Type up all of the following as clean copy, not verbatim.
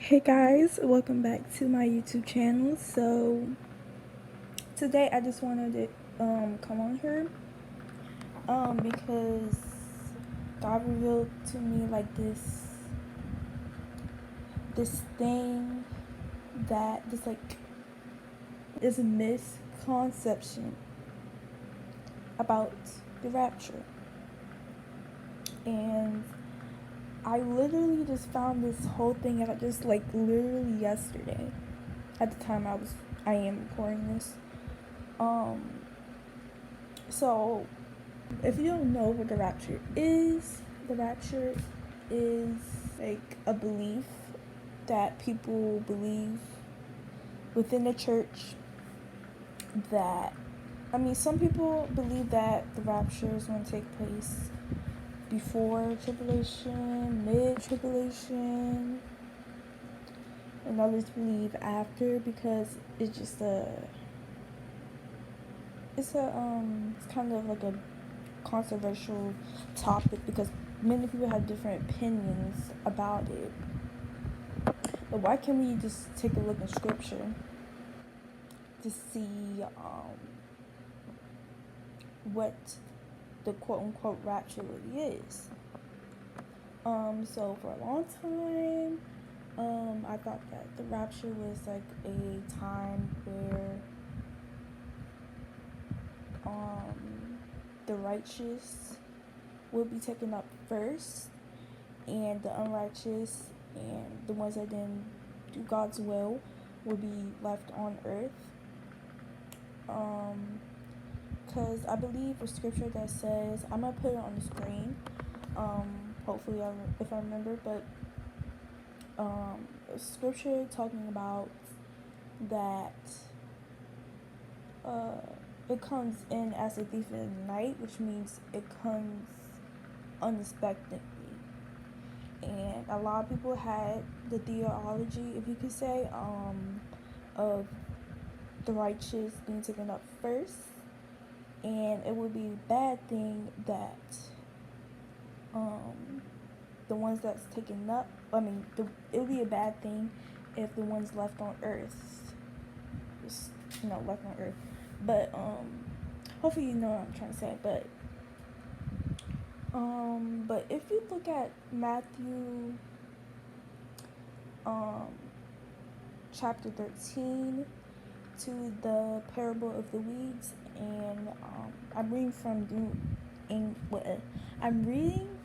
Hey guys, welcome back to my YouTube channel. So today I just wanted to come on here because God revealed to me like this thing that this like is a misconception about the rapture. And I literally just found this whole thing out just like literally yesterday. At the time I am recording this. So if you don't know what the rapture is like a belief that people believe within the church that some people believe that the rapture is going to take place before tribulation, mid tribulation, and others believe after because it's kind of like a controversial topic because many people have different opinions about it. But why can't we just take a look in scripture to see what the quote unquote rapture really is? So for a long time, I thought that the rapture was like a time where the righteous will be taken up first, and the unrighteous and the ones that didn't do God's will be left on earth. Because I believe a scripture that says, I'm gonna put it on the screen. Hopefully, if I remember, but a scripture talking about that it comes in as a thief in the night, which means it comes unexpectedly. And a lot of people had the theology, if you could say, of the righteous being taken up first, and it would be a bad thing that the ones that's taken up, it would be a bad thing if the ones left on earth, left on earth. But hopefully you know what I'm trying to say. But if you look at Matthew chapter 13 to the parable of the weeds, and I'm reading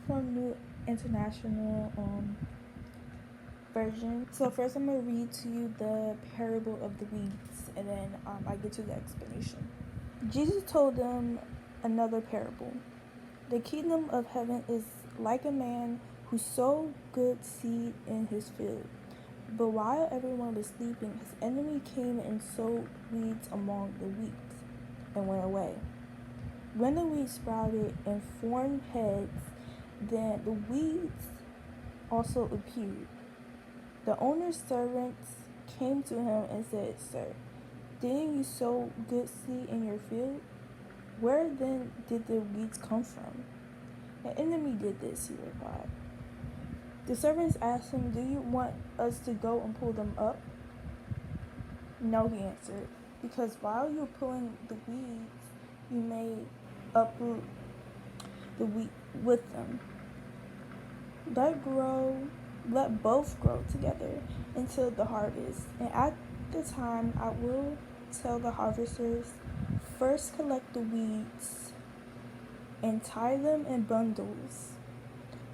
from New International Version. So first I'm going to read to you the parable of the weeds, and then I get to the explanation. Jesus told them another parable. The kingdom of heaven is like a man who sowed good seed in his field. But while everyone was sleeping, his enemy came and sowed weeds among the wheat and went away. When the weeds sprouted and formed heads, then the weeds also appeared. The owner's servants came to him and said, Sir, didn't you sow good seed in your field? Where then did the weeds come from? The enemy did this, he replied. The servants asked him, Do you want us to go and pull them up? No, he answered, because while you're pulling the weeds, you may uproot the wheat with them. Let both grow together until the harvest. And at the time I will tell the harvesters, first collect the weeds and tie them in bundles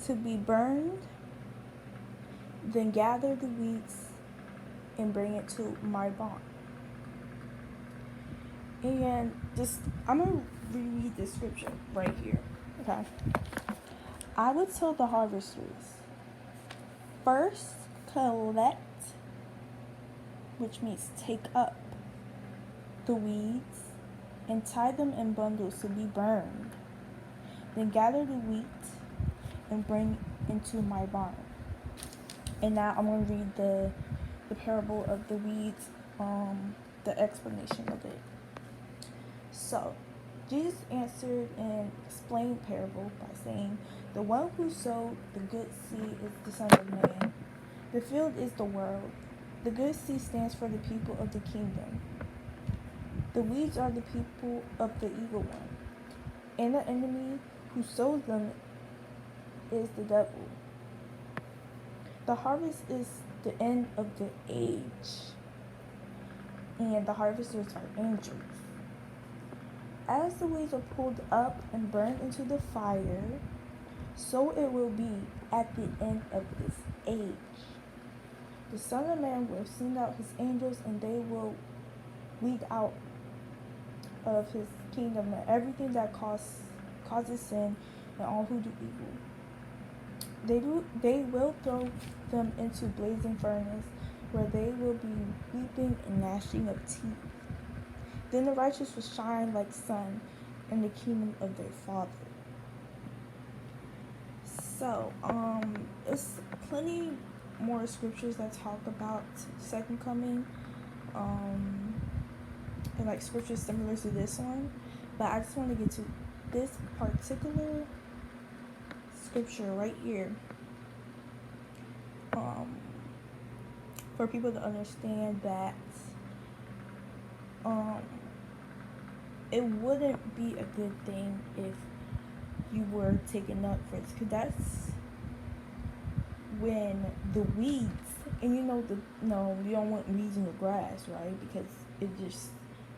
to be burned, then gather the weeds and bring it to my barn. And I'm going to reread this scripture right here. Okay. I would tell the harvesters, first collect, which means take up, the weeds and tie them in bundles to be burned. Then gather the wheat and bring into my barn. And now I'm going to read the parable of the weeds, the explanation of it. So, Jesus answered and explained parable by saying, the one who sowed the good seed is the Son of Man. The field is the world. The good seed stands for the people of the kingdom. The weeds are the people of the evil one. And the enemy who sows them is the devil. The harvest is the end of the age, and the harvesters are angels. As the weeds are pulled up and burned into the fire, so it will be at the end of this age. The Son of Man will send out his angels, and they will weed out of his kingdom and everything that causes sin and all who do evil. They will throw them into blazing furnace, where they will be weeping and gnashing of teeth. Then the righteous will shine like sun in the kingdom of their Father. So, it's plenty more scriptures that talk about second coming, and like scriptures similar to this one, but I just want to get to this particular scripture right here, for people to understand that it wouldn't be a good thing if you were taken up first, because that's when the weeds, and you don't want weeds in the grass, right? Because it just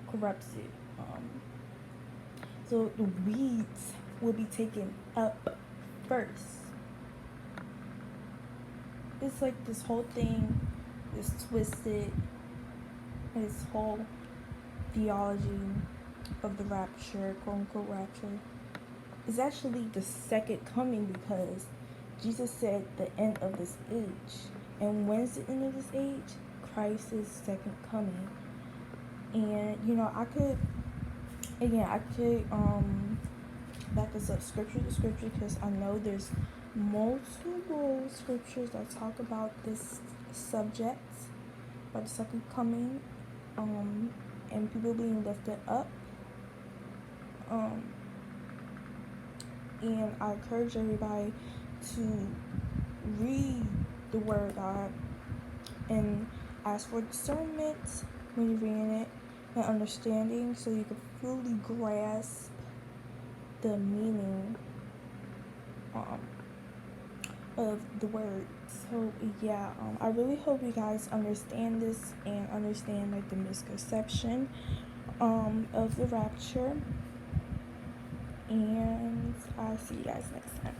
corrupts it. So the weeds will be taken up first. It's like this whole thing is twisted. This whole theology of the rapture, quote unquote rapture, is actually the second coming, because Jesus said the end of this age. And when is the end of this age? Christ's second coming. And I could back this up scripture to scripture, because I know there's multiple scriptures that talk about this subject, about the second coming, and people being lifted up. And I encourage everybody to read the Word of God and ask for discernment when you're reading it and understanding, so you can fully grasp the meaning of the word. So yeah, I really hope you guys understand this and understand like the misconception of the rapture, and I'll see you guys next time.